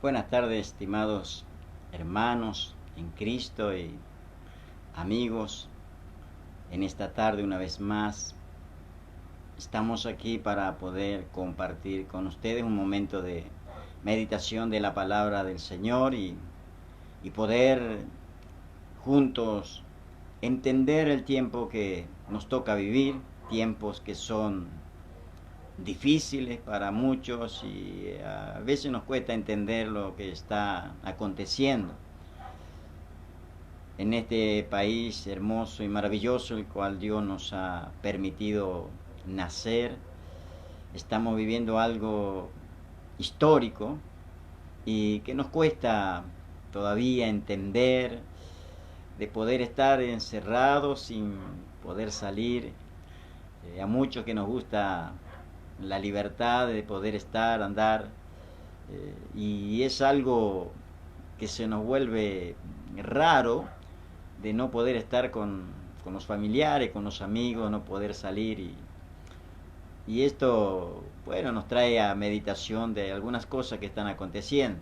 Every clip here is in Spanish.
Buenas tardes, estimados hermanos en Cristo y amigos. En esta tarde, una vez más, estamos aquí para poder compartir con ustedes un momento de meditación de la palabra del Señor y poder juntos entender el tiempo que nos toca vivir, tiempos que son difíciles para muchos y a veces nos cuesta entender lo que está aconteciendo en este país hermoso y maravilloso, el cual Dios nos ha permitido nacer. Estamos viviendo algo histórico y que nos cuesta todavía entender, de poder estar encerrados sin poder salir. A muchos que nos gusta la libertad de poder estar, andar, y es algo que se nos vuelve raro de no poder estar con los familiares, con los amigos, no poder salir y esto, bueno, nos trae a meditación de algunas cosas que están aconteciendo.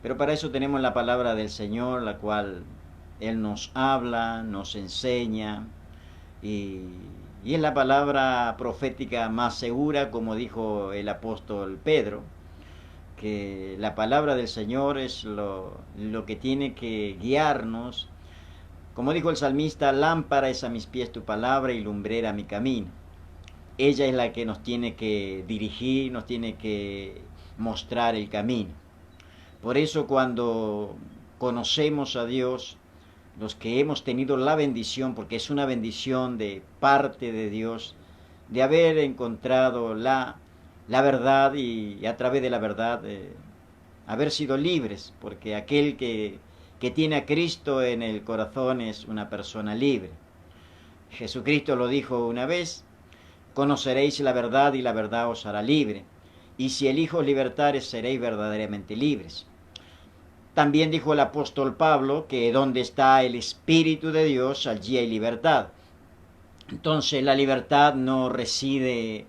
Pero para eso tenemos la palabra del Señor, la cual Él nos habla, nos enseña y, y es la palabra profética más segura, como dijo el apóstol Pedro, que la palabra del Señor es lo que tiene que guiarnos. Como dijo el salmista, lámpara es a mis pies tu palabra y lumbrera mi camino. Ella es la que nos tiene que dirigir, nos tiene que mostrar el camino. Por eso cuando conocemos a Dios, los que hemos tenido la bendición, porque es una bendición de parte de Dios, de haber encontrado la verdad y a través de la verdad haber sido libres, porque aquel que tiene a Cristo en el corazón es una persona libre. Jesucristo lo dijo una vez: conoceréis la verdad y la verdad os hará libre, y si el Hijo os libertare seréis verdaderamente libres. También dijo el apóstol Pablo que donde está el Espíritu de Dios, allí hay libertad. Entonces la libertad no reside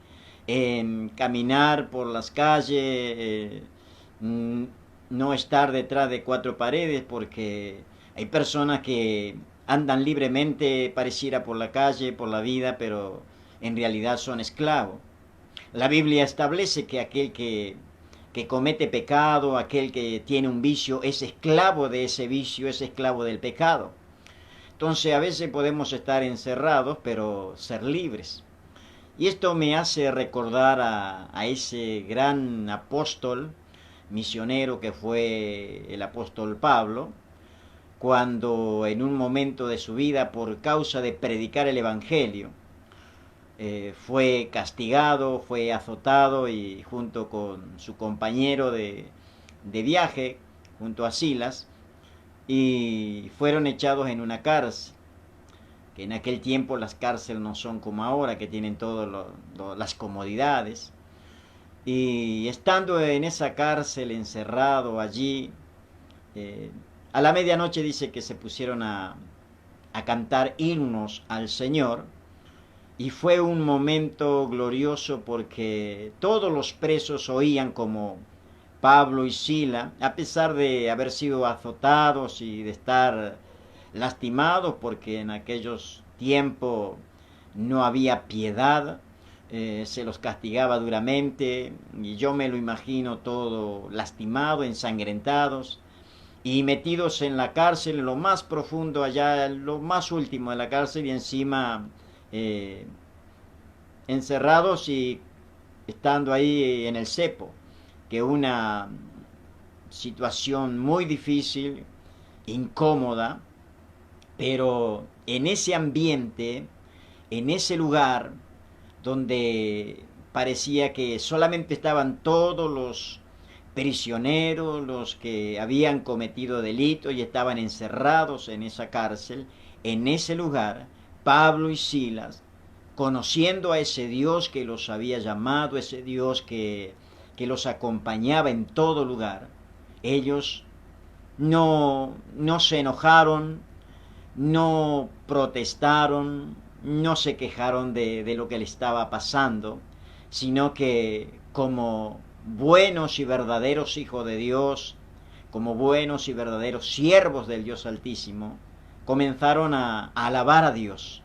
en caminar por las calles, no estar detrás de cuatro paredes, porque hay personas que andan libremente, pareciera, por la calle, por la vida, pero en realidad son esclavos. La Biblia establece que aquel que comete pecado, aquel que tiene un vicio, es esclavo de ese vicio, es esclavo del pecado. Entonces a veces podemos estar encerrados, pero ser libres. Y esto me hace recordar a ese gran apóstol, misionero que fue el apóstol Pablo, cuando en un momento de su vida, por causa de predicar el Evangelio, fue castigado, fue azotado y junto con su compañero de viaje, junto a Silas, y fueron echados en una cárcel, que en aquel tiempo las cárceles no son como ahora, que tienen todas las comodidades. Y estando en esa cárcel, encerrado allí, eh, a la medianoche dice que se pusieron a cantar himnos al Señor, y fue un momento glorioso porque todos los presos oían como Pablo y Sila, a pesar de haber sido azotados y de estar lastimados, porque en aquellos tiempos no había piedad, se los castigaba duramente, y yo me lo imagino todo lastimado, ensangrentados y metidos en la cárcel, en lo más profundo, allá, en lo más último de la cárcel, y encima eh, encerrados y estando ahí en el cepo, que una situación muy difícil, incómoda, pero en ese ambiente, en ese lugar donde parecía que solamente estaban todos los prisioneros, los que habían cometido delitos y estaban encerrados en esa cárcel, en ese lugar, Pablo y Silas, conociendo a ese Dios que los había llamado, ese Dios que los acompañaba en todo lugar, ellos no se enojaron, no protestaron, no se quejaron de lo que le estaba pasando, sino que como buenos y verdaderos hijos de Dios, como buenos y verdaderos siervos del Dios Altísimo, comenzaron a alabar a Dios.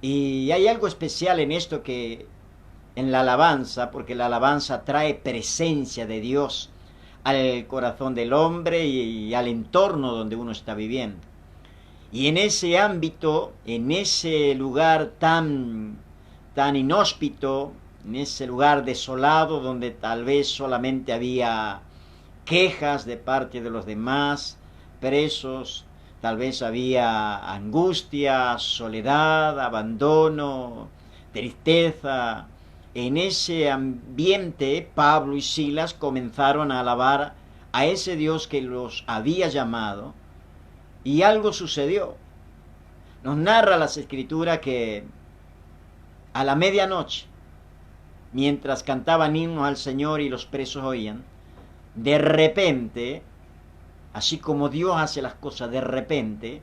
Y hay algo especial en esto, que en la alabanza, porque la alabanza trae presencia de Dios al corazón del hombre y al entorno donde uno está viviendo. Y en ese ámbito, en ese lugar tan inhóspito, en ese lugar desolado donde tal vez solamente había quejas de parte de los demás presos, tal vez había angustia, soledad, abandono, tristeza. En ese ambiente, Pablo y Silas comenzaron a alabar a ese Dios que los había llamado, y algo sucedió. Nos narra las Escrituras que a la medianoche, mientras cantaban himnos al Señor y los presos oían, de repente, así como Dios hace las cosas de repente,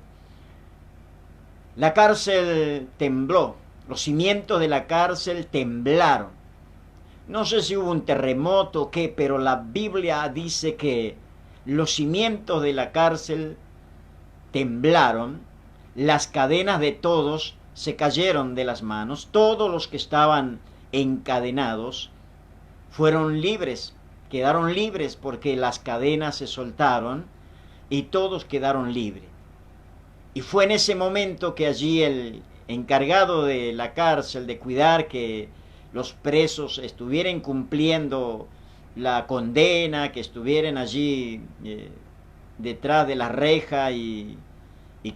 la cárcel tembló, los cimientos de la cárcel temblaron. No sé si hubo un terremoto o qué, pero la Biblia dice que los cimientos de la cárcel temblaron, las cadenas de todos se cayeron de las manos, todos los que estaban encadenados fueron libres, quedaron libres porque las cadenas se soltaron y todos quedaron libres. Y fue en ese momento que allí el encargado de la cárcel de cuidar que los presos estuvieran cumpliendo la condena, que estuvieran allí detrás de la reja y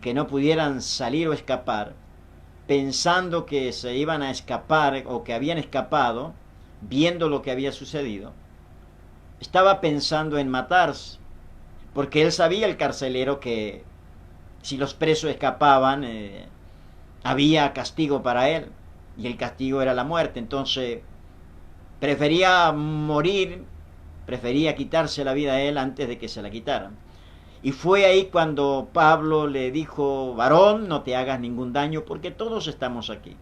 que no pudieran salir o escapar, pensando que se iban a escapar o que habían escapado, viendo lo que había sucedido, estaba pensando en matarse, porque él sabía, el carcelero, que si los presos escapaban, había castigo para él, y el castigo era la muerte. Entonces prefería morir, prefería quitarse la vida a él antes de que se la quitaran. Y fue ahí cuando Pablo le dijo: varón, no te hagas ningún daño, porque todos estamos aquí.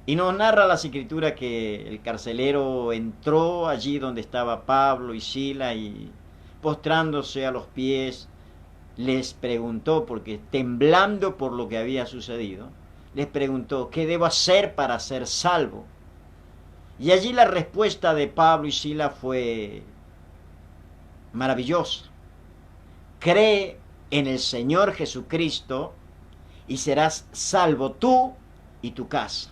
Y nos narra las Escrituras que el carcelero entró allí donde estaba Pablo y Silas, y postrándose a los pies les preguntó, porque temblando por lo que había sucedido, les preguntó: ¿qué debo hacer para ser salvo? Y allí la respuesta de Pablo y Silas fue maravillosa: cree en el Señor Jesucristo y serás salvo tú y tu casa.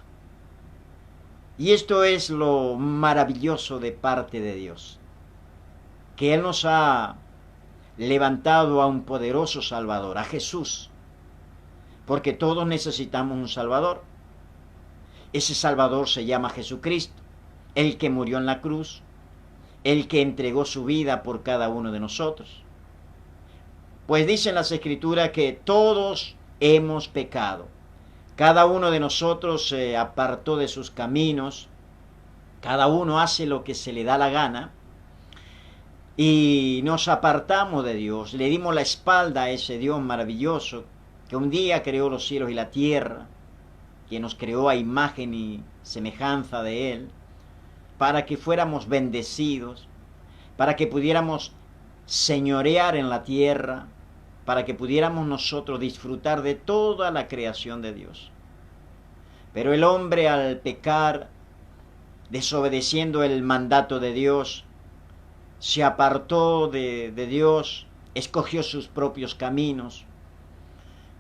Y esto es lo maravilloso de parte de Dios, que Él nos ha levantado a un poderoso Salvador, a Jesús, porque todos necesitamos un Salvador. Ese Salvador se llama Jesucristo, el que murió en la cruz, el que entregó su vida por cada uno de nosotros. Pues dicen las Escrituras que todos hemos pecado. Cada uno de nosotros se apartó de sus caminos. Cada uno hace lo que se le da la gana. Y nos apartamos de Dios. Le dimos la espalda a ese Dios maravilloso que un día creó los cielos y la tierra, que nos creó a imagen y semejanza de Él, para que fuéramos bendecidos, para que pudiéramos señorear en la tierra, para que pudiéramos nosotros disfrutar de toda la creación de Dios. Pero el hombre, al pecar, desobedeciendo el mandato de Dios, se apartó de Dios, escogió sus propios caminos,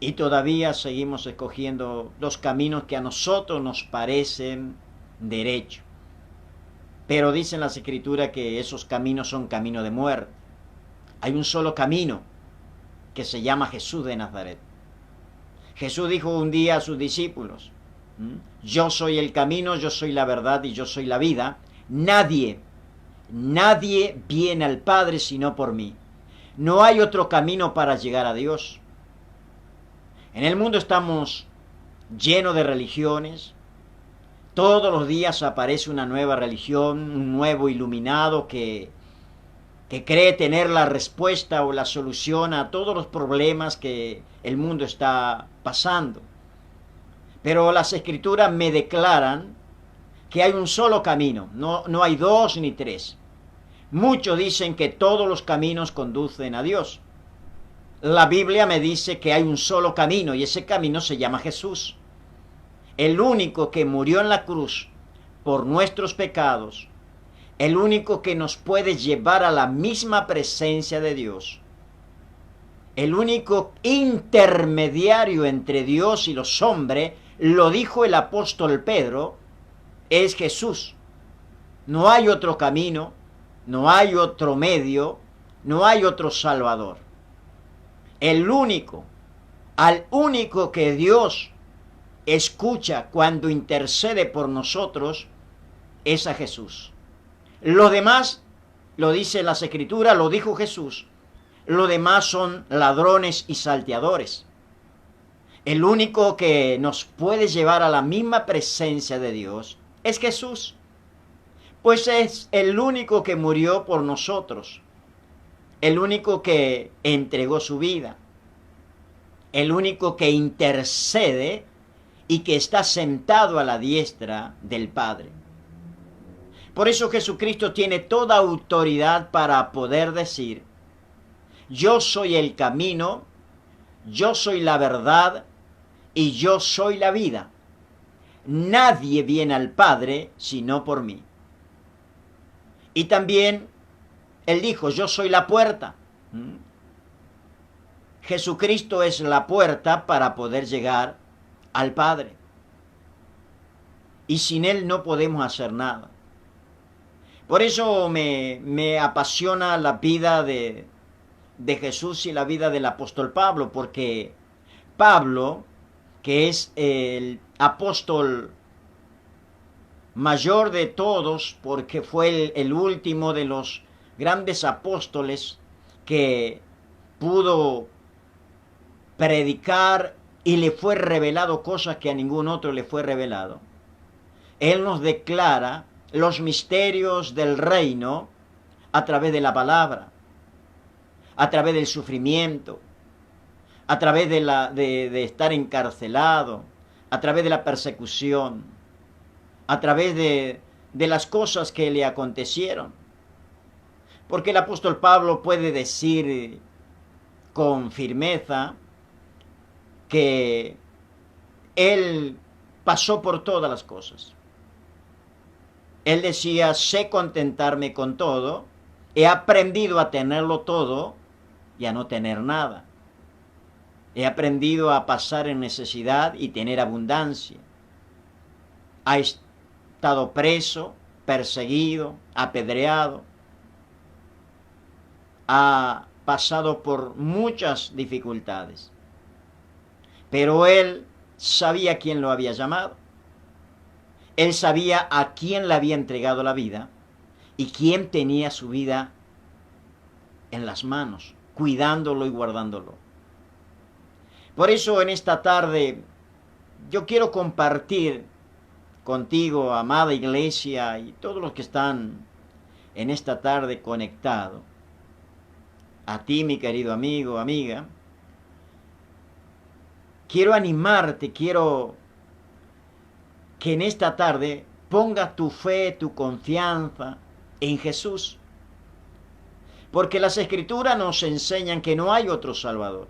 y todavía seguimos escogiendo los caminos que a nosotros nos parecen derechos. Pero dicen las Escrituras que esos caminos son caminos de muerte. Hay un solo camino, que se llama Jesús de Nazaret. Jesús dijo un día a sus discípulos: yo soy el camino, yo soy la verdad y yo soy la vida. Nadie viene al Padre sino por mí. No hay otro camino para llegar a Dios. En el mundo estamos llenos de religiones. Todos los días aparece una nueva religión, un nuevo iluminado que cree tener la respuesta o la solución a todos los problemas que el mundo está pasando. Pero las Escrituras me declaran que hay un solo camino, no hay dos ni tres. Muchos dicen que todos los caminos conducen a Dios. La Biblia me dice que hay un solo camino y ese camino se llama Jesús. El único que murió en la cruz por nuestros pecados, el único que nos puede llevar a la misma presencia de Dios, el único intermediario entre Dios y los hombres, lo dijo el apóstol Pedro, es Jesús. No hay otro camino, no hay otro medio, no hay otro Salvador. El único, al único que Dios escucha cuando intercede por nosotros, es a Jesús. Lo demás, lo dice las Escrituras, lo dijo Jesús, lo demás son ladrones y salteadores. El único que nos puede llevar a la misma presencia de Dios es Jesús, pues es el único que murió por nosotros, el único que entregó su vida, el único que intercede y que está sentado a la diestra del Padre. Por eso Jesucristo tiene toda autoridad para poder decir: yo soy el camino, yo soy la verdad y yo soy la vida. Nadie viene al Padre sino por mí. Y también Él dijo: yo soy la puerta. Jesucristo es la puerta para poder llegar al Padre. Y sin Él no podemos hacer nada. Por eso me apasiona la vida de Jesús y la vida del apóstol Pablo, porque Pablo, que es el apóstol mayor de todos, porque fue el último de los grandes apóstoles que pudo predicar y le fue revelado cosas que a ningún otro le fue revelado. Él nos declara los misterios del reino a través de la palabra, a través del sufrimiento, a través de estar encarcelado, a través de la persecución, a través de las cosas que le acontecieron. Porque el apóstol Pablo puede decir con firmeza que él pasó por todas las cosas. Él decía: sé contentarme con todo, he aprendido a tenerlo todo y a no tener nada. He aprendido a pasar en necesidad y tener abundancia. Ha estado preso, perseguido, apedreado. Ha pasado por muchas dificultades. Pero él sabía quién lo había llamado. Él sabía a quién le había entregado la vida y quién tenía su vida en las manos, cuidándolo y guardándolo. Por eso en esta tarde yo quiero compartir contigo, amada iglesia, y todos los que están en esta tarde conectados, a ti, mi querido amigo, amiga, quiero animarte, quiero que en esta tarde pongas tu fe, tu confianza en Jesús. Porque las Escrituras nos enseñan que no hay otro Salvador,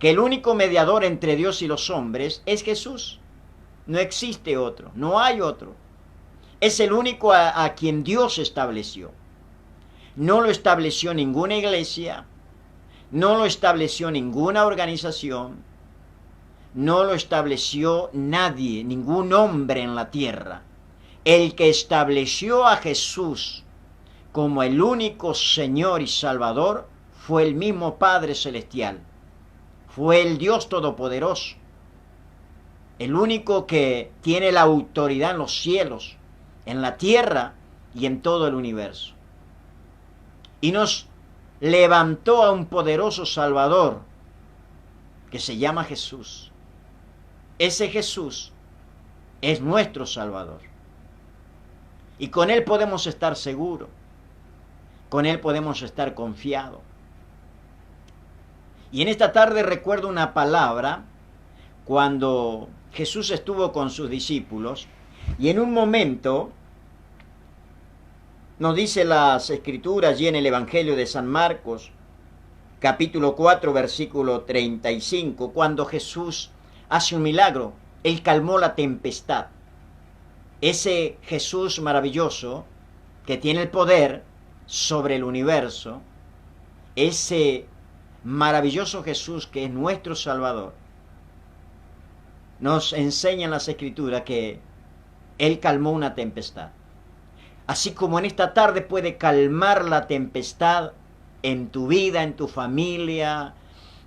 que el único mediador entre Dios y los hombres es Jesús. No existe otro, no hay otro. Es el único a quien Dios estableció. No lo estableció ninguna iglesia, no lo estableció ninguna organización, no lo estableció nadie, ningún hombre en la tierra. El que estableció a Jesús como el único Señor y Salvador fue el mismo Padre Celestial. Fue el Dios Todopoderoso. El único que tiene la autoridad en los cielos, en la tierra y en todo el universo. Y nos levantó a un poderoso Salvador que se llama Jesús. Ese Jesús es nuestro Salvador. Y con Él podemos estar seguros. Con Él podemos estar confiados. Y en esta tarde recuerdo una palabra cuando Jesús estuvo con sus discípulos. Y en un momento, nos dice las Escrituras y en el Evangelio de San Marcos, capítulo 4, versículo 35, cuando Jesús hace un milagro, Él calmó la tempestad. Ese Jesús maravilloso que tiene el poder sobre el universo, ese maravilloso Jesús que es nuestro Salvador, nos enseña en las Escrituras que Él calmó una tempestad. Así como en esta tarde puede calmar la tempestad en tu vida, en tu familia,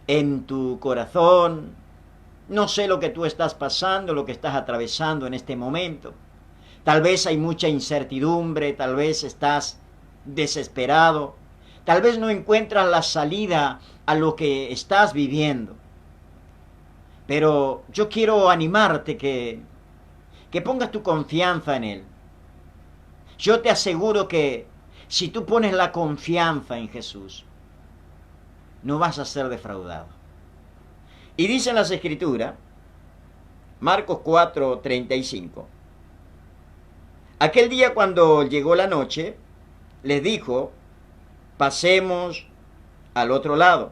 en tu corazón. No sé lo que tú estás pasando, lo que estás atravesando en este momento. Tal vez hay mucha incertidumbre, tal vez estás desesperado, tal vez no encuentras la salida a lo que estás viviendo. Pero yo quiero animarte que pongas tu confianza en Él. Yo te aseguro que si tú pones la confianza en Jesús, no vas a ser defraudado. Y dicen las Escrituras, Marcos 4, 35. Aquel día cuando llegó la noche, les dijo, pasemos al otro lado.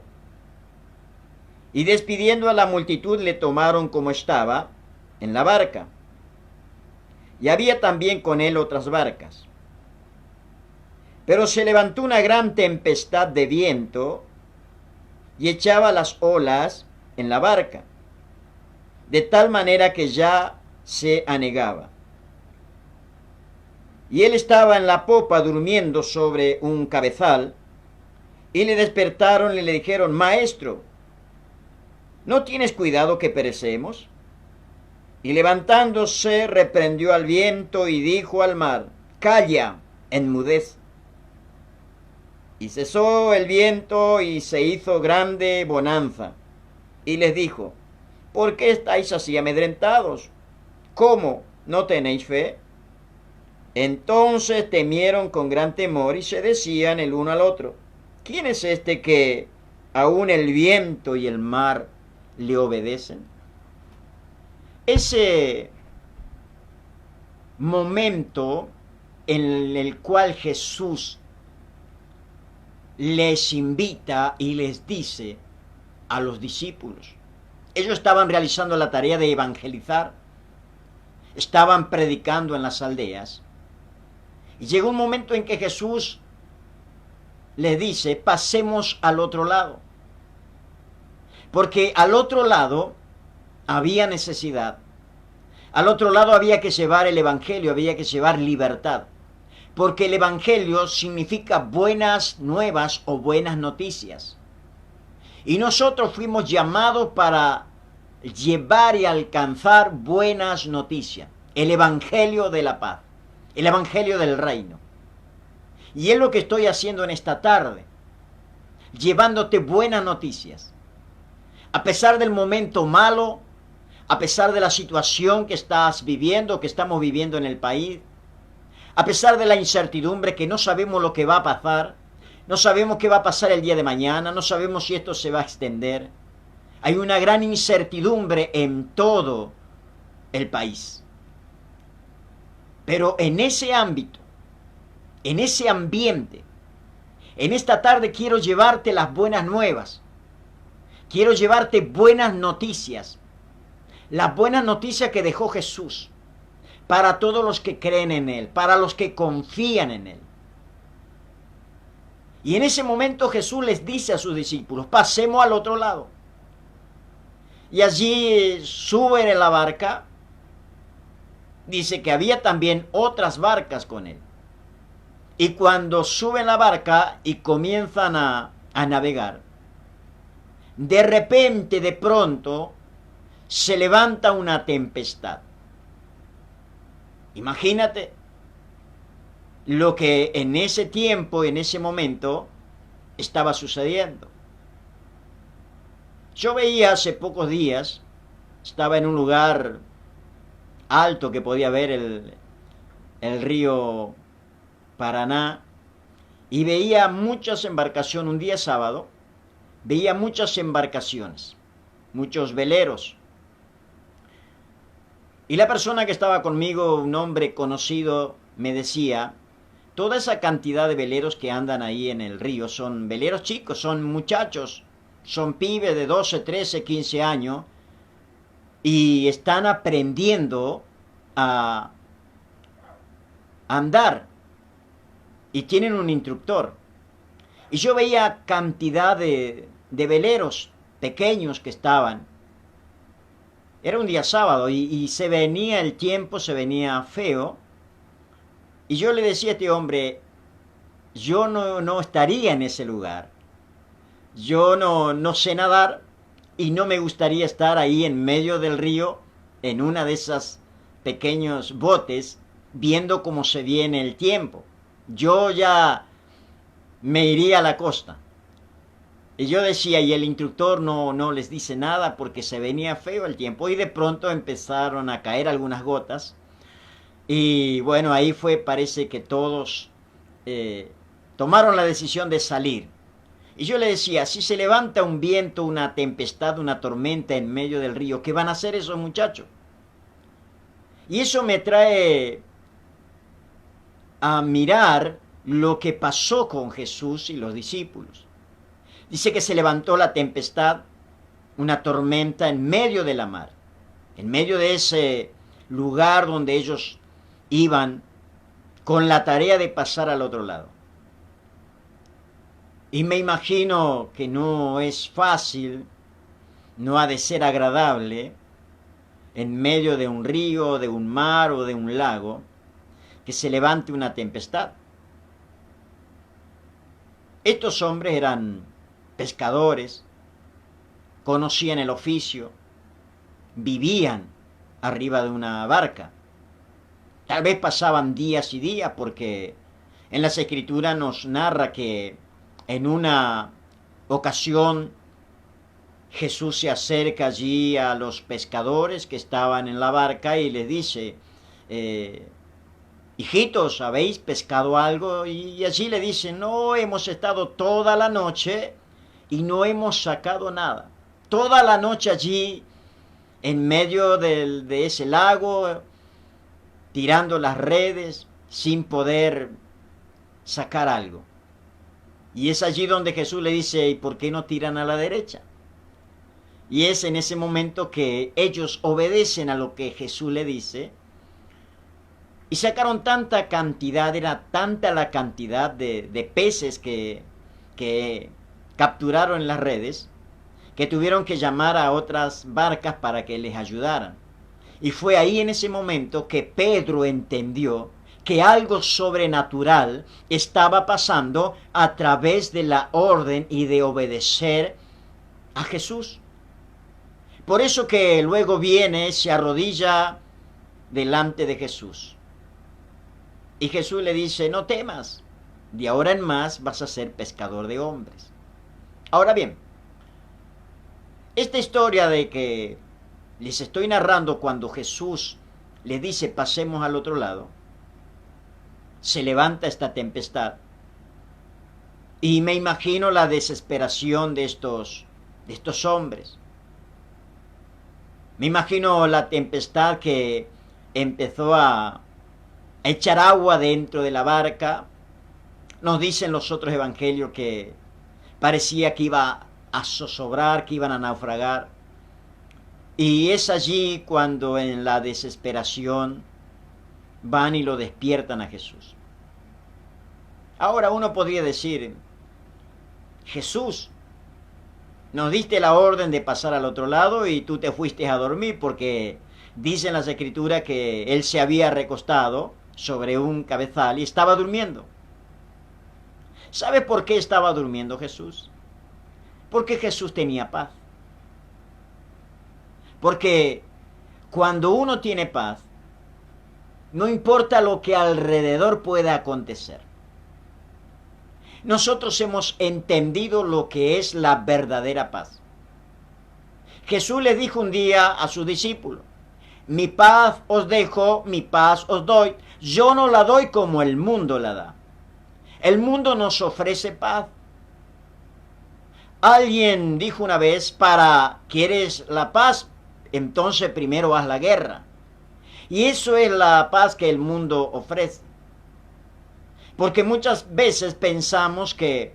Y despidiendo a la multitud le tomaron como estaba en la barca. Y había también con él otras barcas. Pero se levantó una gran tempestad de viento y echaba las olas en la barca, de tal manera que ya se anegaba. Y él estaba en la popa durmiendo sobre un cabezal, y le despertaron y le dijeron, Maestro, ¿no tienes cuidado que perecemos? Y levantándose reprendió al viento y dijo al mar, Calla, enmudece. Y cesó el viento y se hizo grande bonanza. Y les dijo, ¿por qué estáis así amedrentados? ¿Cómo? ¿No tenéis fe? Entonces temieron con gran temor y se decían el uno al otro, ¿quién es este que aún el viento y el mar le obedecen? Ese momento en el cual Jesús les invita y les dice a los discípulos, ellos estaban realizando la tarea de evangelizar, estaban predicando en las aldeas, y llegó un momento en que Jesús les dice, pasemos al otro lado, porque al otro lado había necesidad. Al otro lado había que llevar el Evangelio, había que llevar libertad. Porque el Evangelio significa buenas nuevas o buenas noticias. Y nosotros fuimos llamados para llevar y alcanzar buenas noticias. El Evangelio de la paz. El Evangelio del reino. Y es lo que estoy haciendo en esta tarde. Llevándote buenas noticias. A pesar del momento malo, a pesar de la situación que estás viviendo, que estamos viviendo en el país, a pesar de la incertidumbre que no sabemos lo que va a pasar, no sabemos qué va a pasar el día de mañana, no sabemos si esto se va a extender. Hay una gran incertidumbre en todo el país. Pero en ese ámbito, en ese ambiente, en esta tarde quiero llevarte las buenas nuevas. Quiero llevarte buenas noticias. Las buenas noticias que dejó Jesús para todos los que creen en Él, para los que confían en Él. Y en ese momento Jesús les dice a sus discípulos, pasemos al otro lado. Y allí suben en la barca. Dice que había también otras barcas con Él. Y cuando suben la barca y comienzan a navegar, de repente, de pronto, se levanta una tempestad. Imagínate lo que en ese tiempo, en ese momento, estaba sucediendo. Yo veía hace pocos días, estaba en un lugar alto que podía ver el río Paraná, y veía muchas embarcaciones, un día sábado, veía muchas embarcaciones, muchos veleros. Y la persona que estaba conmigo, un hombre conocido, me decía, toda esa cantidad de veleros que andan ahí en el río son veleros chicos, son muchachos, son pibes de 12, 13, 15 años y están aprendiendo a andar y tienen un instructor. Y yo veía cantidad de veleros pequeños que estaban. Era un día sábado y se venía el tiempo, se venía feo. Y yo le decía a este hombre, yo no estaría en ese lugar. Yo no sé nadar y no me gustaría estar ahí en medio del río, en una de esas pequeños botes, viendo cómo se viene el tiempo. Yo ya me iría a la costa. Y yo decía, y el instructor no les dice nada porque se venía feo el tiempo. Y de pronto empezaron a caer algunas gotas. Y bueno, ahí fue, parece que todos tomaron la decisión de salir. Y yo le decía, si se levanta un viento, una tempestad, una tormenta en medio del río, ¿qué van a hacer esos muchachos? Y eso me trae a mirar lo que pasó con Jesús y los discípulos. Dice que se levantó la tempestad, una tormenta en medio de la mar, en medio de ese lugar donde ellos iban con la tarea de pasar al otro lado. Y me imagino que no es fácil, no ha de ser agradable, en medio de un río, de un mar o de un lago, que se levante una tempestad. Estos hombres eran pescadores, conocían el oficio, vivían arriba de una barca. Tal vez pasaban días y días porque en las Escrituras nos narra que en una ocasión Jesús se acerca allí a los pescadores que estaban en la barca y les dice, hijitos, ¿habéis pescado algo? Y allí le dicen, no, hemos estado toda la noche y no hemos sacado nada. Toda la noche allí, en medio de ese lago, tirando las redes, sin poder sacar algo. Y es allí donde Jesús le dice, ¿y por qué no tiran a la derecha? Y es en ese momento que ellos obedecen a lo que Jesús le dice. Y sacaron tanta cantidad, era tanta la cantidad de peces que capturaron en las redes, que tuvieron que llamar a otras barcas para que les ayudaran. Y fue ahí en ese momento que Pedro entendió que algo sobrenatural estaba pasando a través de la orden y de obedecer a Jesús. Por eso que luego viene, se arrodilla delante de Jesús. Y Jesús le dice, no temas, de ahora en más vas a ser pescador de hombres. Ahora bien, esta historia de que les estoy narrando cuando Jesús les dice pasemos al otro lado, se levanta esta tempestad y me imagino la desesperación de estos hombres. Me imagino la tempestad que empezó a echar agua dentro de la barca. Nos dicen los otros evangelios que parecía que iba a zozobrar, que iban a naufragar. Y es allí cuando en la desesperación van y lo despiertan a Jesús. Ahora uno podría decir, Jesús, nos diste la orden de pasar al otro lado y tú te fuiste a dormir porque dicen las Escrituras que él se había recostado sobre un cabezal y estaba durmiendo. ¿Sabe por qué estaba durmiendo Jesús? Porque Jesús tenía paz. Porque cuando uno tiene paz, no importa lo que alrededor pueda acontecer. Nosotros hemos entendido lo que es la verdadera paz. Jesús les dijo un día a sus discípulos, mi paz os dejo, mi paz os doy. Yo no la doy como el mundo la da. El mundo nos ofrece paz. Alguien dijo una vez, ¿quieres la paz? Entonces primero haz la guerra. Y eso es la paz que el mundo ofrece. Porque muchas veces pensamos que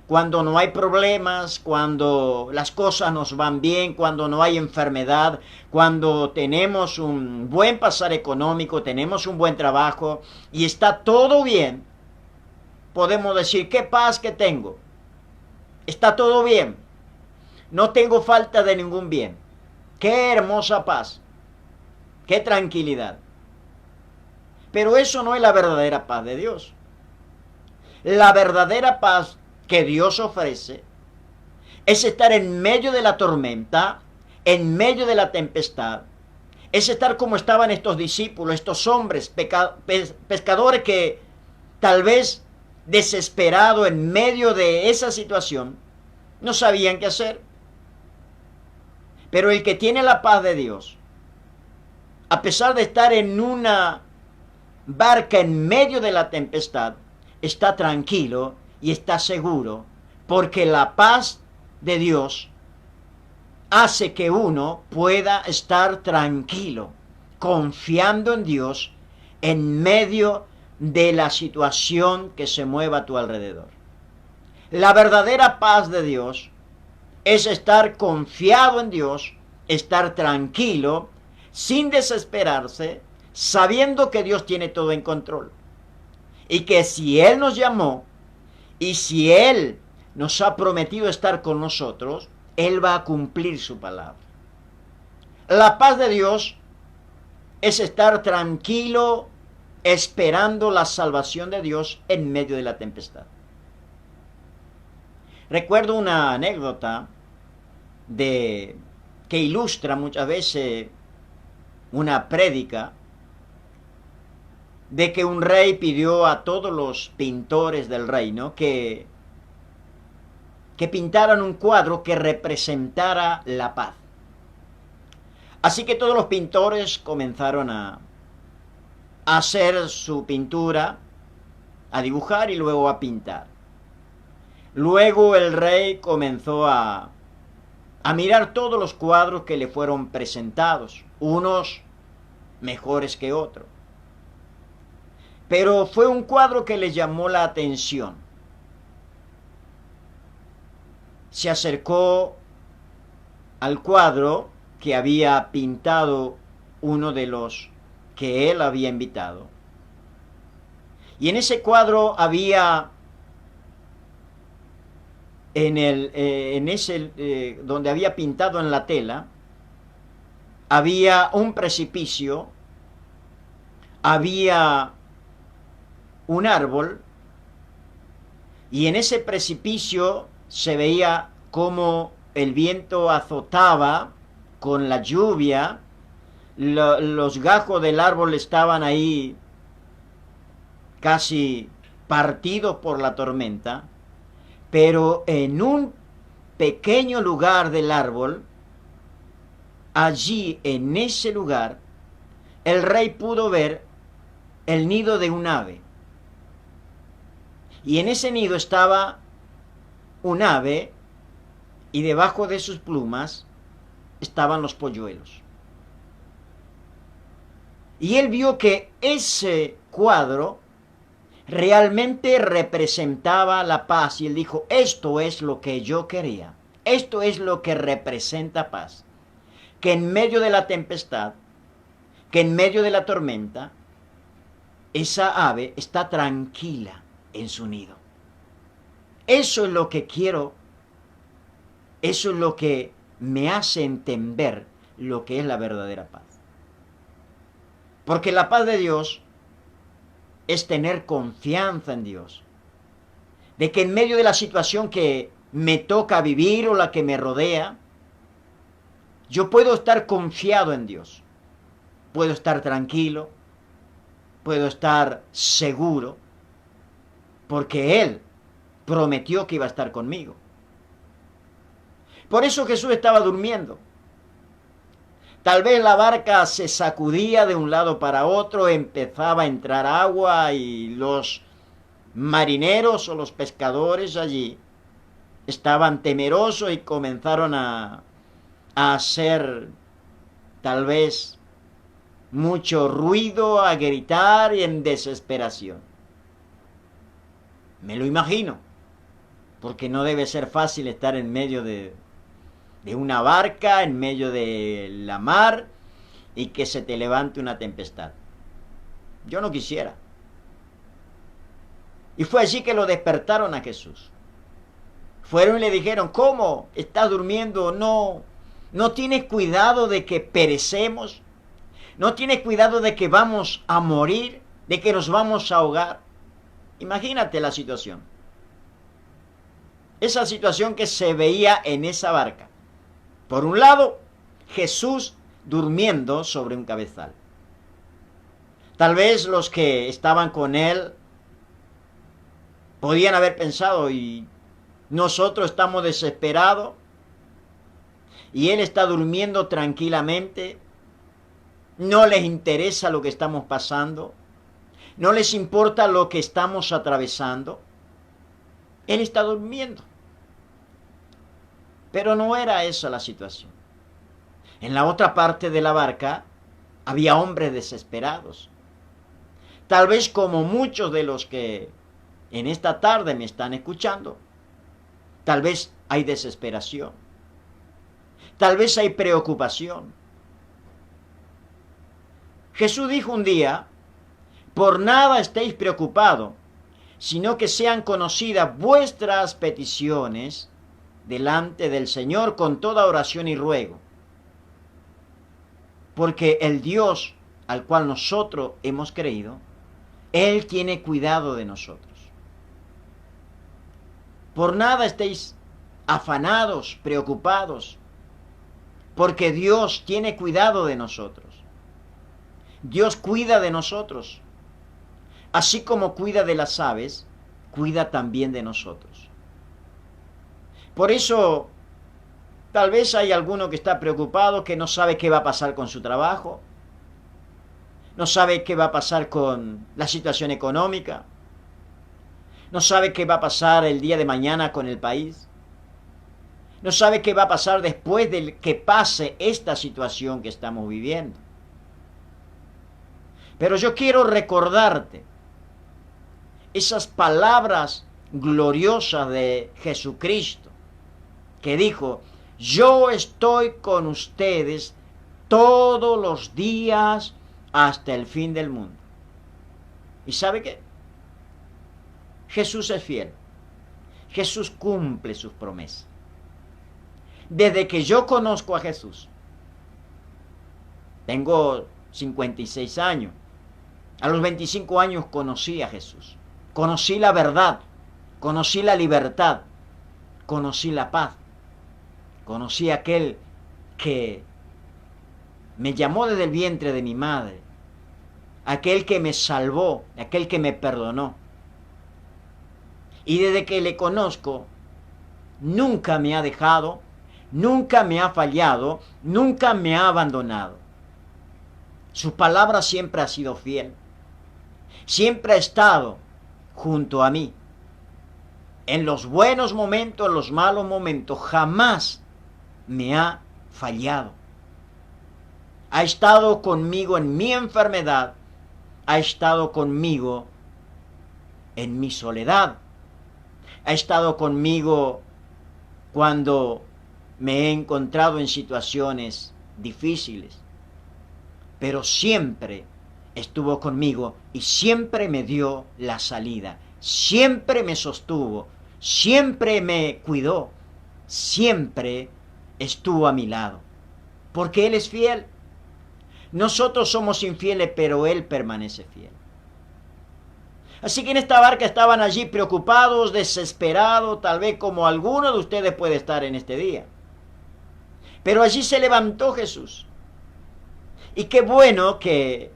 cuando no hay problemas, cuando las cosas nos van bien, cuando no hay enfermedad, cuando tenemos un buen pasar económico, tenemos un buen trabajo y está todo bien, podemos decir, qué paz que tengo. Está todo bien. No tengo falta de ningún bien. Qué hermosa paz. Qué tranquilidad. Pero eso no es la verdadera paz de Dios. La verdadera paz que Dios ofrece es estar en medio de la tormenta, en medio de la tempestad. Es estar como estaban estos discípulos, estos hombres pescadores que tal vez desesperados en medio de esa situación no sabían qué hacer. Pero el que tiene la paz de Dios, a pesar de estar en una barca en medio de la tempestad, está tranquilo y está seguro, porque la paz de Dios hace que uno pueda estar tranquilo, confiando en Dios en medio de la situación que se mueva a tu alrededor. La verdadera paz de Dios es estar confiado en Dios, estar tranquilo, sin desesperarse, sabiendo que Dios tiene todo en control. Y que si Él nos llamó y si Él nos ha prometido estar con nosotros, Él va a cumplir su palabra. La paz de Dios es estar tranquilo esperando la salvación de Dios en medio de la tempestad. Recuerdo una anécdota que ilustra muchas veces una prédica de que un rey pidió a todos los pintores del reino que pintaran un cuadro que representara la paz. Así que todos los pintores comenzaron a hacer su pintura, a dibujar y luego a pintar. Luego el rey comenzó a mirar todos los cuadros que le fueron presentados, unos mejores que otros. Pero fue un cuadro que le llamó la atención. Se acercó al cuadro que había pintado uno de los que él había invitado. Y en ese cuadro había donde había pintado en la tela, había un precipicio, había un árbol, y en ese precipicio se veía cómo el viento azotaba con la lluvia, los gajos del árbol estaban ahí casi partidos por la tormenta, pero en un pequeño lugar del árbol, allí en ese lugar, el rey pudo ver el nido de un ave. Y en ese nido estaba un ave y debajo de sus plumas estaban los polluelos. Y él vio que ese cuadro realmente representaba la paz y él dijo, esto es lo que yo quería, esto es lo que representa paz, que en medio de la tempestad, que en medio de la tormenta, esa ave está tranquila en su nido. Eso es lo que quiero, eso es lo que me hace entender lo que es la verdadera paz. Porque la paz de Dios es tener confianza en Dios, de que en medio de la situación que me toca vivir o la que me rodea, yo puedo estar confiado en Dios, puedo estar tranquilo, puedo estar seguro, porque Él prometió que iba a estar conmigo. Por eso Jesús estaba durmiendo. Tal vez la barca se sacudía de un lado para otro, empezaba a entrar agua y los marineros o los pescadores allí estaban temerosos y comenzaron a hacer tal vez mucho ruido, a gritar y en desesperación. Me lo imagino, porque no debe ser fácil estar en medio de una barca, en medio de la mar, y que se te levante una tempestad. Yo no quisiera. Y fue allí que lo despertaron a Jesús. Fueron y le dijeron, ¿cómo? ¿Estás durmiendo? ¿No tienes cuidado de que perecemos? ¿No tienes cuidado de que vamos a morir? ¿De que nos vamos a ahogar? Imagínate la situación. Esa situación que se veía en esa barca. Por un lado, Jesús durmiendo sobre un cabezal. Tal vez los que estaban con él podían haber pensado, y nosotros estamos desesperados, y él está durmiendo tranquilamente, no les interesa lo que estamos pasando, no les importa lo que estamos atravesando, él está durmiendo. Pero no era esa la situación. En la otra parte de la barca había hombres desesperados. Tal vez como muchos de los que en esta tarde me están escuchando, tal vez hay desesperación, tal vez hay preocupación. Jesús dijo un día, por nada estéis preocupados, sino que sean conocidas vuestras peticiones delante del Señor con toda oración y ruego. Porque el Dios al cual nosotros hemos creído, Él tiene cuidado de nosotros. Por nada estéis afanados, preocupados, porque Dios tiene cuidado de nosotros. Dios cuida de nosotros. Así como cuida de las aves, cuida también de nosotros. Por eso, tal vez hay alguno que está preocupado, que no sabe qué va a pasar con su trabajo, no sabe qué va a pasar con la situación económica, no sabe qué va a pasar el día de mañana con el país, no sabe qué va a pasar después de que pase esta situación que estamos viviendo. Pero yo quiero recordarte esas palabras gloriosas de Jesucristo, que dijo, yo estoy con ustedes todos los días hasta el fin del mundo. ¿Y sabe qué? Jesús es fiel. Jesús cumple sus promesas. Desde que yo conozco a Jesús, tengo 56 años, a los 25 años conocí a Jesús. Conocí la verdad, conocí la libertad, conocí la paz, conocí a aquel que me llamó desde el vientre de mi madre, aquel que me salvó, aquel que me perdonó. Y desde que le conozco, nunca me ha dejado, nunca me ha fallado, nunca me ha abandonado. Su palabra siempre ha sido fiel, siempre ha estado junto a mí. En los buenos momentos, en los malos momentos, jamás me ha fallado. Ha estado conmigo en mi enfermedad, ha estado conmigo en mi soledad, ha estado conmigo cuando me he encontrado en situaciones difíciles, pero siempre estuvo conmigo y siempre me dio la salida, siempre me sostuvo, siempre me cuidó, siempre estuvo a mi lado, porque Él es fiel. Nosotros somos infieles, pero Él permanece fiel. Así que en esta barca estaban allí preocupados, desesperados, tal vez como alguno de ustedes puede estar en este día. Pero allí se levantó Jesús. Y qué bueno que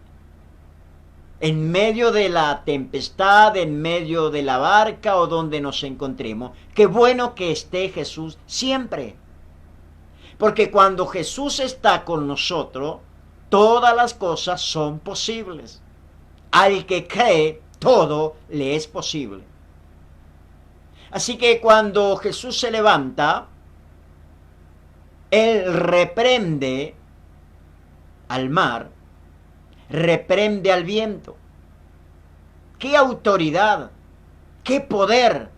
en medio de la tempestad, en medio de la barca o donde nos encontremos, qué bueno que esté Jesús siempre. Porque cuando Jesús está con nosotros, todas las cosas son posibles. Al que cree, todo le es posible. Así que cuando Jesús se levanta, Él reprende al mar reprende al viento. ¡Qué autoridad! ¡Qué poder!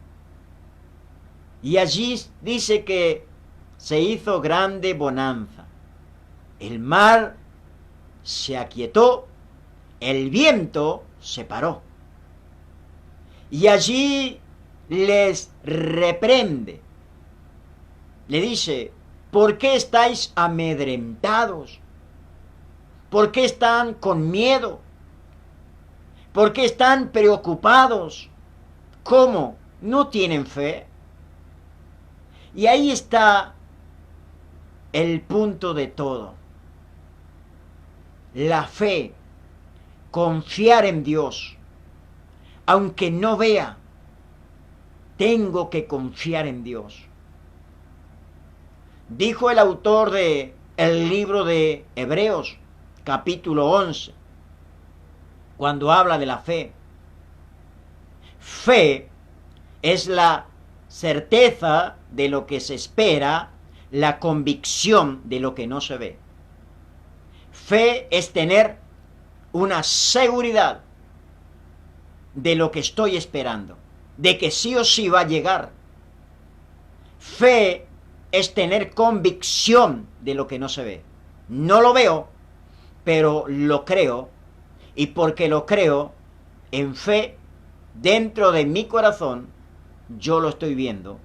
Y allí dice que se hizo grande bonanza. El mar se aquietó, el viento se paró. Y allí les reprende. Le dice, ¿por qué estáis amedrentados? ¿Por qué están con miedo? ¿Por qué están preocupados? ¿Cómo? ¿No tienen fe? Y ahí está el punto de todo. La fe, confiar en Dios. Aunque no vea, tengo que confiar en Dios. Dijo el autor del libro de Hebreos, capítulo 11, cuando habla de la fe. Fe es la certeza de lo que se espera, la convicción de lo que no se ve. Fe es tener una seguridad de lo que estoy esperando, de que sí o sí va a llegar. Fe es tener convicción de lo que no se ve. No lo veo, pero lo creo, y porque lo creo, en fe, dentro de mi corazón, yo lo estoy viendo,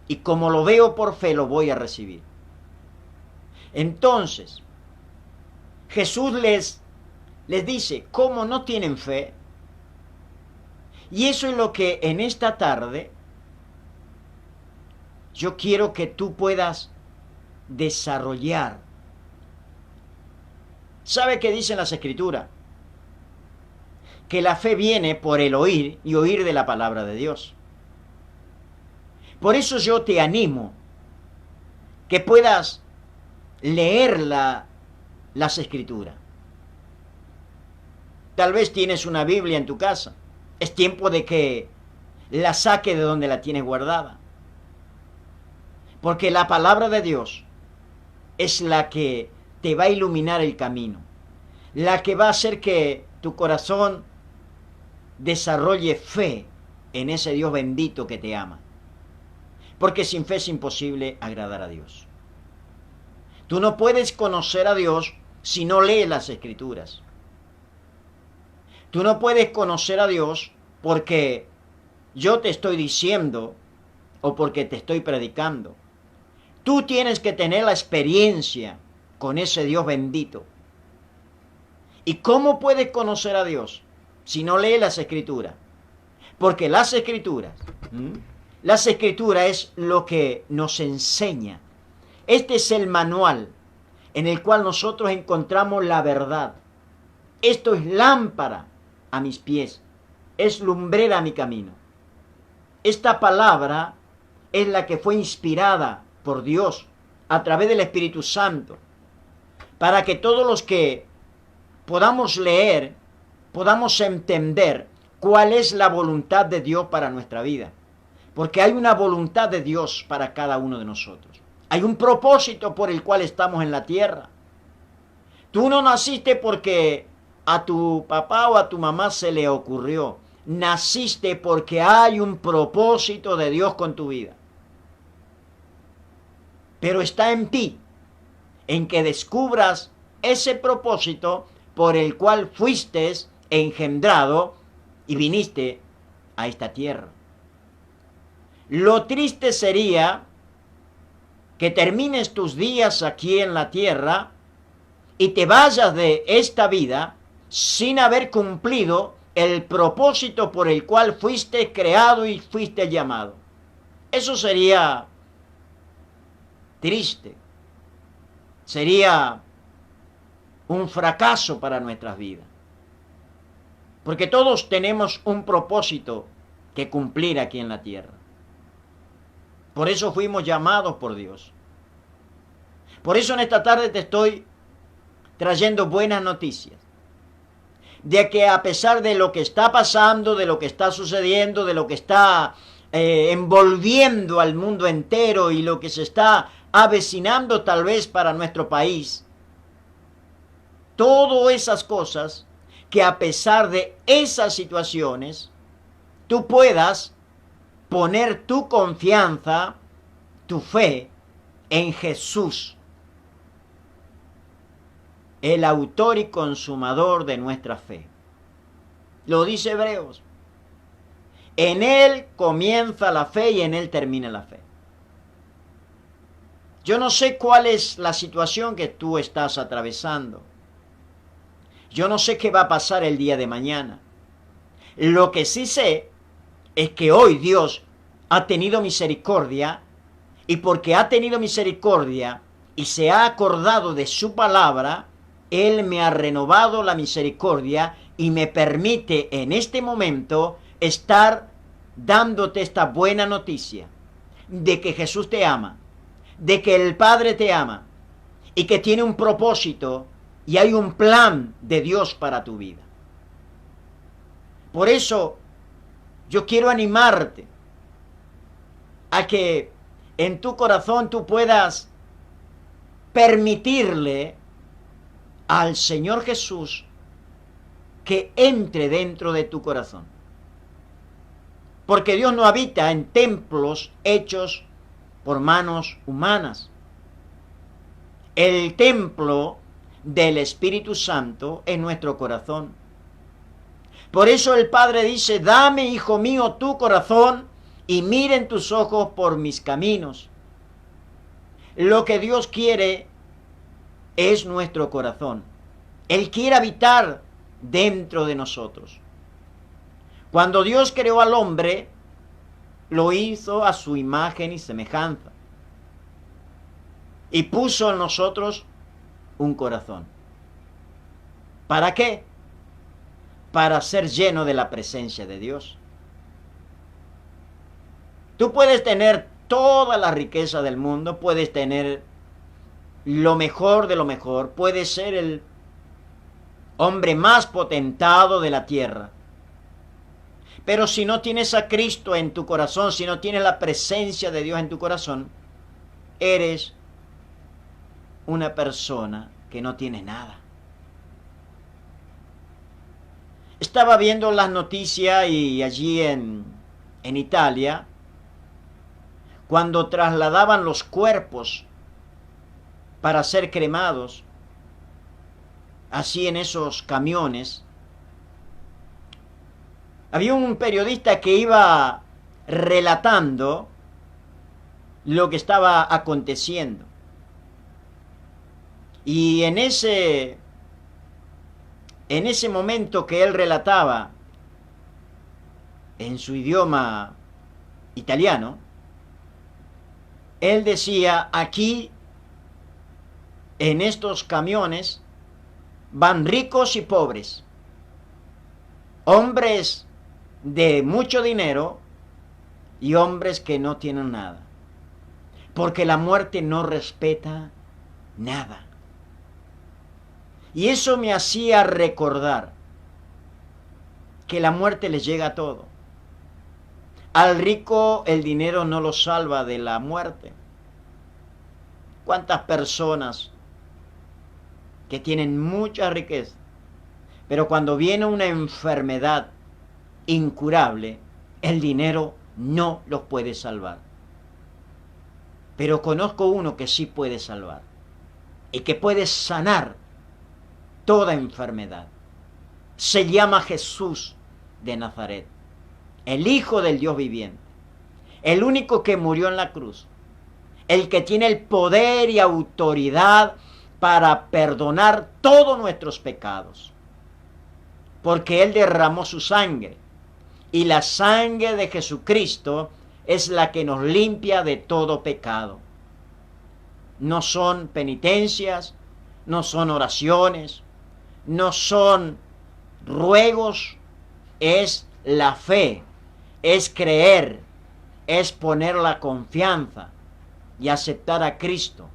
y como lo veo por fe, lo voy a recibir. Entonces, Jesús les dice, ¿cómo no tienen fe? Y eso es lo que en esta tarde yo quiero que tú puedas desarrollar. ¿Sabe qué dicen las Escrituras? Que la fe viene por el oír y oír de la palabra de Dios. Por eso yo te animo que puedas leer las Escrituras. Tal vez tienes una Biblia en tu casa. Es tiempo de que la saque de donde la tienes guardada. Porque la palabra de Dios es la que te va a iluminar el camino. La que va a hacer que tu corazón desarrolle fe en ese Dios bendito que te ama. Porque sin fe es imposible agradar a Dios. Tú no puedes conocer a Dios si no lees las Escrituras. Tú no puedes conocer a Dios porque yo te estoy diciendo o porque te estoy predicando. Tú tienes que tener la experiencia con ese Dios bendito. ¿Y cómo puedes conocer a Dios si no lees las Escrituras? Porque las Escrituras es lo que nos enseña. Este es el manual en el cual nosotros encontramos la verdad. Esto es lámpara a mis pies, es lumbrera a mi camino. Esta palabra es la que fue inspirada por Dios a través del Espíritu Santo, para que todos los que podamos leer, podamos entender cuál es la voluntad de Dios para nuestra vida. Porque hay una voluntad de Dios para cada uno de nosotros. Hay un propósito por el cual estamos en la tierra. Tú no naciste porque a tu papá o a tu mamá se le ocurrió. Naciste porque hay un propósito de Dios con tu vida. Pero está en ti, en que descubras ese propósito por el cual fuiste engendrado y viniste a esta tierra. Lo triste sería que termines tus días aquí en la tierra y te vayas de esta vida sin haber cumplido el propósito por el cual fuiste creado y fuiste llamado. Eso sería triste. Sería un fracaso para nuestras vidas. Porque todos tenemos un propósito que cumplir aquí en la tierra. Por eso fuimos llamados por Dios. Por eso en esta tarde te estoy trayendo buenas noticias. De que a pesar de lo que está pasando, de lo que está sucediendo, de lo que está envolviendo al mundo entero y lo que se está avecinando tal vez para nuestro país, todas esas cosas, que a pesar de esas situaciones, tú puedas poner tu confianza, tu fe en Jesús, el autor y consumador de nuestra fe. Lo dice Hebreos. En Él comienza la fe y en Él termina la fe. Yo no sé cuál es la situación que tú estás atravesando. Yo no sé qué va a pasar el día de mañana. Lo que sí sé es que hoy Dios ha tenido misericordia, y porque ha tenido misericordia y se ha acordado de su palabra, Él me ha renovado la misericordia y me permite en este momento estar dándote esta buena noticia de que Jesús te ama, de que el Padre te ama y que tiene un propósito y hay un plan de Dios para tu vida. Por eso yo quiero animarte a que en tu corazón tú puedas permitirle al Señor Jesús que entre dentro de tu corazón. Porque Dios no habita en templos hechos por manos humanas. El templo del Espíritu Santo es nuestro corazón. Por eso el Padre dice: dame, hijo mío, tu corazón y miren tus ojos por mis caminos. Lo que Dios quiere es nuestro corazón. Él quiere habitar dentro de nosotros. Cuando Dios creó al hombre, lo hizo a su imagen y semejanza. Y puso en nosotros un corazón. ¿Para qué? Para ser lleno de la presencia de Dios. Tú puedes tener toda la riqueza del mundo, puedes tener lo mejor de lo mejor, puedes ser el hombre más potentado de la tierra. Pero si no tienes a Cristo en tu corazón, si no tienes la presencia de Dios en tu corazón, eres una persona que no tiene nada. Estaba viendo las noticias y allí en Italia, cuando trasladaban los cuerpos para ser cremados, así en esos camiones, había un periodista que iba relatando lo que estaba aconteciendo. Y en ese momento que él relataba en su idioma italiano, él decía: aquí en estos camiones van ricos y pobres, hombres de mucho dinero y hombres que no tienen nada, porque la muerte no respeta nada. Y eso me hacía recordar que la muerte les llega a todo. Al rico el dinero no lo salva de la muerte. ¿Cuántas personas que tienen mucha riqueza, pero cuando viene una enfermedad incurable, el dinero no los puede salvar? Pero conozco uno que sí puede salvar y que puede sanar toda enfermedad. Se llama Jesús de Nazaret, el Hijo del Dios viviente, el único que murió en la cruz, el que tiene el poder y autoridad para perdonar todos nuestros pecados, porque Él derramó su sangre, y la sangre de Jesucristo es la que nos limpia de todo pecado. No son penitencias, no son oraciones, no son ruegos, es la fe, es creer, es poner la confianza y aceptar a Cristo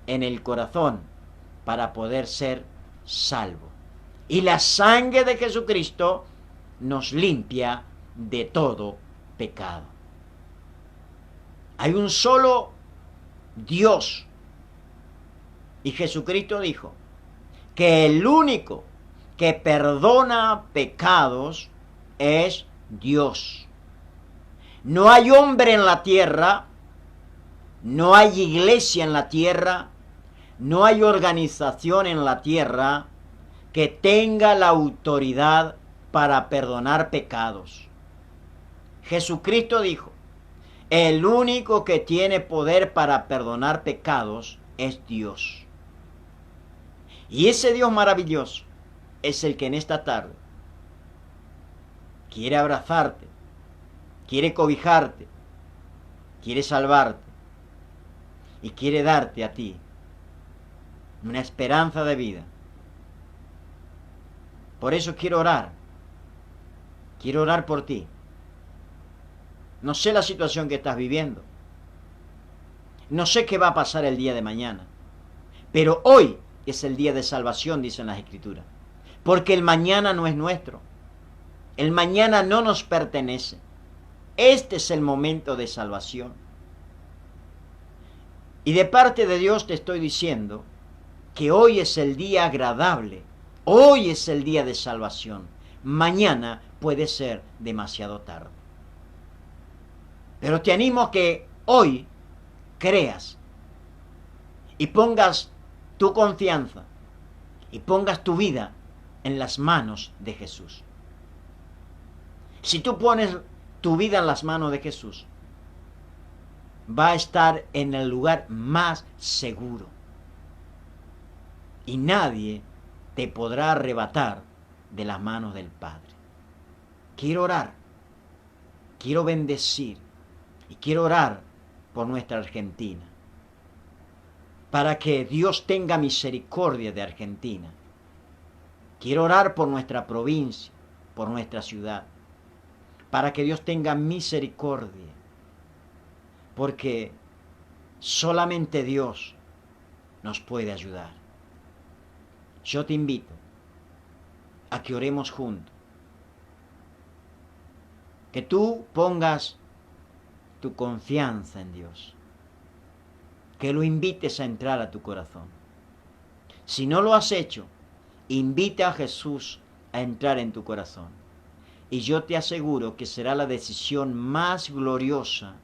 en el corazón para poder ser salvo. Y la sangre de Jesucristo nos limpia de todo pecado. Hay un solo Dios, y Jesucristo dijo que el único que perdona pecados es Dios. No hay hombre en la tierra, no hay iglesia en la tierra, no hay organización en la tierra que tenga la autoridad para perdonar pecados. Jesucristo dijo, el único que tiene poder para perdonar pecados es Dios. Y ese Dios maravilloso es el que en esta tarde quiere abrazarte, quiere cobijarte, quiere salvarte y quiere darte a ti una esperanza de vida. Por eso quiero orar por ti. No sé la situación que estás viviendo, no sé qué va a pasar el día de mañana, pero hoy es el día de salvación, dicen las Escrituras, porque el mañana no es nuestro, el mañana no nos pertenece. Este es el momento de salvación. Y de parte de Dios te estoy diciendo que hoy es el día agradable, hoy es el día de salvación. Mañana puede ser demasiado tarde. Pero te animo a que hoy creas y pongas tu confianza y pongas tu vida en las manos de Jesús. Si tú pones tu vida en las manos de Jesús, va a estar en el lugar más seguro. Y nadie te podrá arrebatar de las manos del Padre. Quiero orar, quiero bendecir y quiero orar por nuestra Argentina, para que Dios tenga misericordia de Argentina. Quiero orar por nuestra provincia, por nuestra ciudad, para que Dios tenga misericordia, porque solamente Dios nos puede ayudar. Yo te invito a que oremos juntos, que tú pongas tu confianza en Dios, que lo invites a entrar a tu corazón. Si no lo has hecho, invita a Jesús a entrar en tu corazón. Y yo te aseguro que será la decisión más gloriosa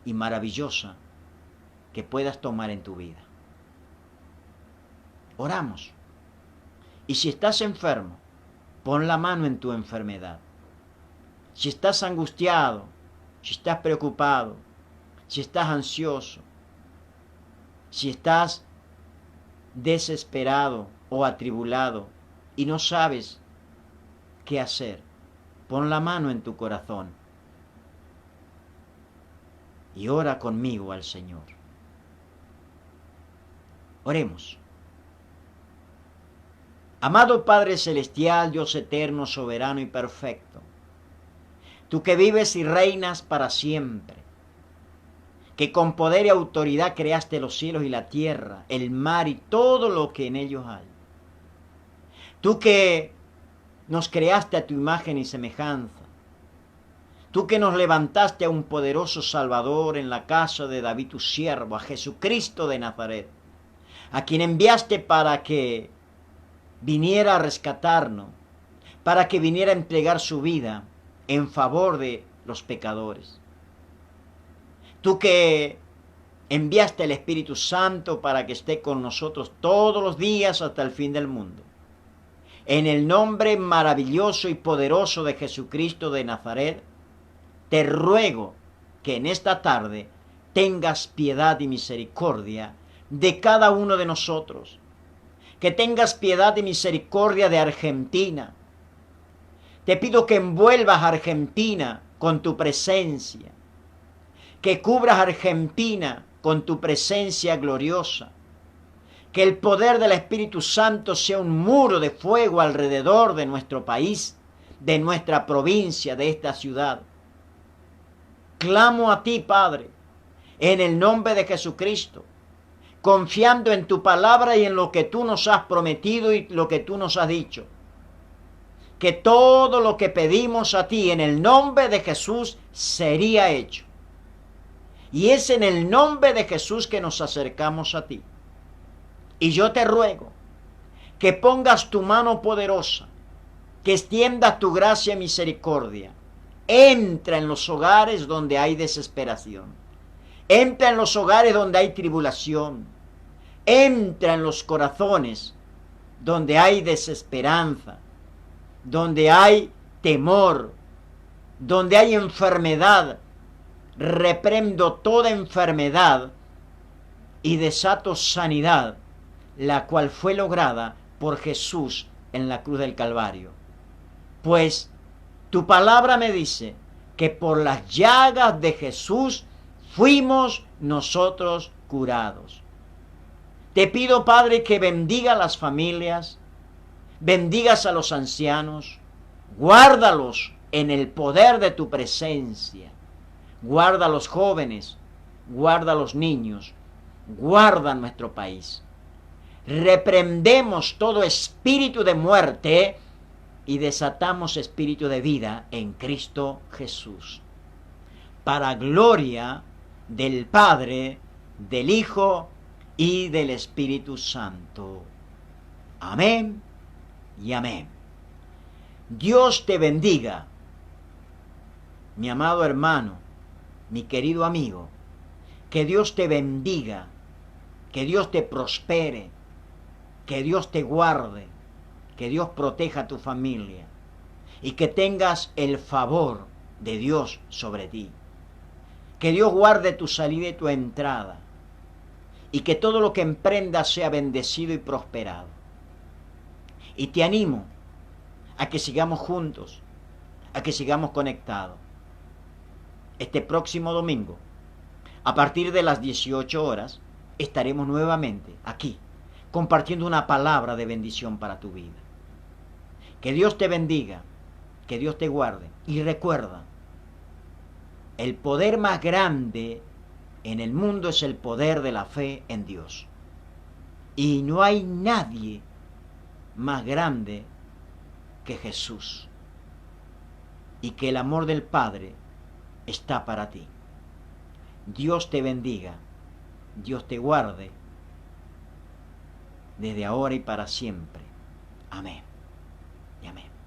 y maravillosa que puedas tomar en tu vida. Oramos. Y si estás enfermo, pon la mano en tu enfermedad. Si estás angustiado, si estás preocupado, si estás ansioso, si estás desesperado o atribulado y no sabes qué hacer, pon la mano en tu corazón y ora conmigo al Señor. Oremos. Amado Padre Celestial, Dios eterno, soberano y perfecto, tú que vives y reinas para siempre, que con poder y autoridad creaste los cielos y la tierra, el mar y todo lo que en ellos hay. Tú que nos creaste a tu imagen y semejanza, tú que nos levantaste a un poderoso Salvador en la casa de David tu siervo, a Jesucristo de Nazaret, a quien enviaste para que viniera a rescatarnos, para que viniera a entregar su vida en favor de los pecadores. Tú que enviaste el Espíritu Santo para que esté con nosotros todos los días hasta el fin del mundo. En el nombre maravilloso y poderoso de Jesucristo de Nazaret, te ruego que en esta tarde tengas piedad y misericordia de cada uno de nosotros. Que tengas piedad y misericordia de Argentina. Te pido que envuelvas a Argentina con tu presencia, que cubras a Argentina con tu presencia gloriosa, que el poder del Espíritu Santo sea un muro de fuego alrededor de nuestro país, de nuestra provincia, de esta ciudad. Clamo a ti, Padre, en el nombre de Jesucristo, confiando en tu palabra y en lo que tú nos has prometido y lo que tú nos has dicho. Que todo lo que pedimos a ti en el nombre de Jesús sería hecho. Y es en el nombre de Jesús que nos acercamos a ti. Y yo te ruego que pongas tu mano poderosa, que extiendas tu gracia y misericordia. Entra en los hogares donde hay desesperación. Entra en los hogares donde hay tribulación. Entra en los corazones donde hay desesperanza, donde hay temor, donde hay enfermedad. Reprendo toda enfermedad y desato sanidad, la cual fue lograda por Jesús en la cruz del Calvario. Pues tu palabra me dice que por las llagas de Jesús fuimos nosotros curados. Te pido, Padre, que bendiga a las familias, bendigas a los ancianos, guárdalos en el poder de tu presencia. Guarda a los jóvenes, guarda a los niños, guarda nuestro país. Reprendemos todo espíritu de muerte y desatamos espíritu de vida en Cristo Jesús. Para gloria del Padre, del Hijo y del Espíritu Santo. Amén y amén. Dios te bendiga, mi amado hermano, mi querido amigo. Que Dios te bendiga, que Dios te prospere, que Dios te guarde, que Dios proteja a tu familia y que tengas el favor de Dios sobre ti. Que Dios guarde tu salida y tu entrada y que todo lo que emprendas sea bendecido y prosperado. Y te animo a que sigamos juntos, a que sigamos conectados. Este próximo domingo, a partir de las 18 horas, estaremos nuevamente aquí, compartiendo una palabra de bendición para tu vida. Que Dios te bendiga, que Dios te guarde. Y recuerda, el poder más grande en el mundo es el poder de la fe en Dios. Y no hay nadie más grande que Jesús. Y que el amor del Padre está para ti. Dios te bendiga, Dios te guarde, desde ahora y para siempre. Amén y amén.